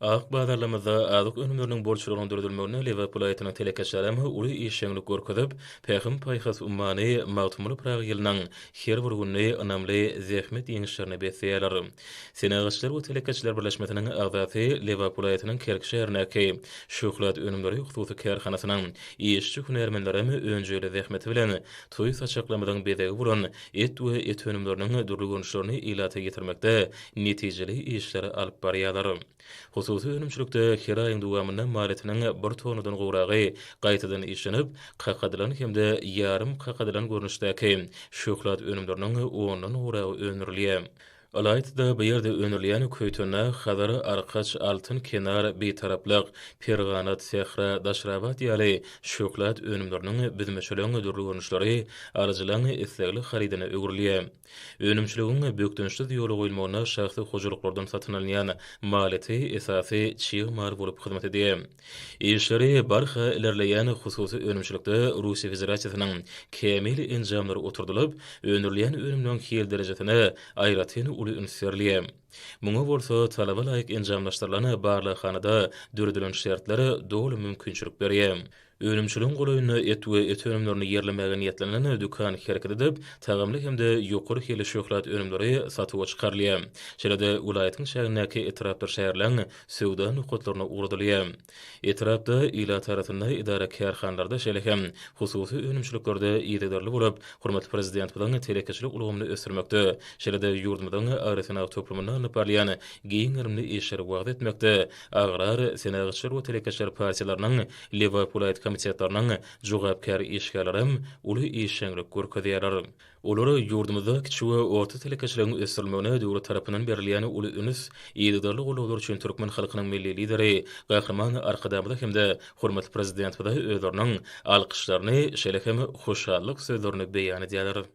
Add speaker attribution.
Speaker 1: Ak bazarlamada azık önümlerinin borçlarının durdurulmagyna Liverpool aýtynyň telekeşlerimi uly işçiňlik görkezip, pähim paýhas ummany magtumly Prag ýylynyň her bir günni ynamly zähmet ýeňişlerini besýärler. Senegaçlar we telekeşler birleşmesiniň agzasy Liverpool aýtynyň Kerk şäherindäki şokolat önümleri hususy kärhanasynyň işçi hünärmenlerimi öňjeli zähmeti bilen toý saçaklamadan bedegi buran et we et önümleriniň durulýanyşlaryny ilata getirmekde netijeli işleri alyp barýarlar. Hususy önümçülükde her aýyň dowamynda maliyetiniň bir tonudan gowragy gaýtadan işlenip, qaqadylan hemde ýarym qaqadylan görnüşdäki şokolat önümleriniň ondan gowragy öňürilýär. Alaytda bu ýerde önürleýän köýtüne hadary arkaç altyn kenar betaraplyk perganat sehra daşrabat ýaly şokolat önümleriniň bizmeşeleň durulýanyşlary arjylaň islegli harydyna öwrilýär. Önümçiligiň bökdünçli ýoly goýulmagyna şahsy hojuluklardan satyn alynýan maliyeti esasy çyg mar bolup hyzmat edýär. Işleri barha ilerleýän hususy önümçilikde Russiýa Federasiýasynyň kemil enjamlary oturdulyp, önürleýän önümden hel derejetine aýratyn uly ünsürliýär. Muňa bolsa talaba laýyk enjamlaşdyrylany barlykhanada döredülen şertlere dogly mümkinçilik berýär. Önümçiligiň golaýyny et we et önümlerini ýerlemäge niýetlenen dükan hereket edip, tagamly hemde ýokary hili şokolat önümleri satyp çykarylýar. Şeýle-de ulaýatyň şäherindäki etrapda şäherleň söwda nukatlaryna uğradylýar. Etrapda ila tarapynda idara kärhanlarda şeýle hem hususy önümçiliklerde ýerderli bolup, hormatly prezident bilen telekeşlik ulgamyny ösürmekde, şeýle-de ýurdumyzyň agresiýa toplumyna nyparlýan giň ýerli işleri wagt etmekde, agrar senagatçylar we telekeşler partiýalarynyň Liverpool komitetlarynyň jogapkar işgalaram uly işçiňlik görkezýärler. Olary ýurdumyzda kiçik we orta telekeşleriň ösürilmegine döwlet tarapyndan berilýän uly ünüs ýerderli golaglar üçin türkmen halkynyň milli lideri, gahrman arkadamda hemde hormatly prezident we özleriniň alkyşlaryny şeýle hem hoşallyk sözlerini beýan edýärler.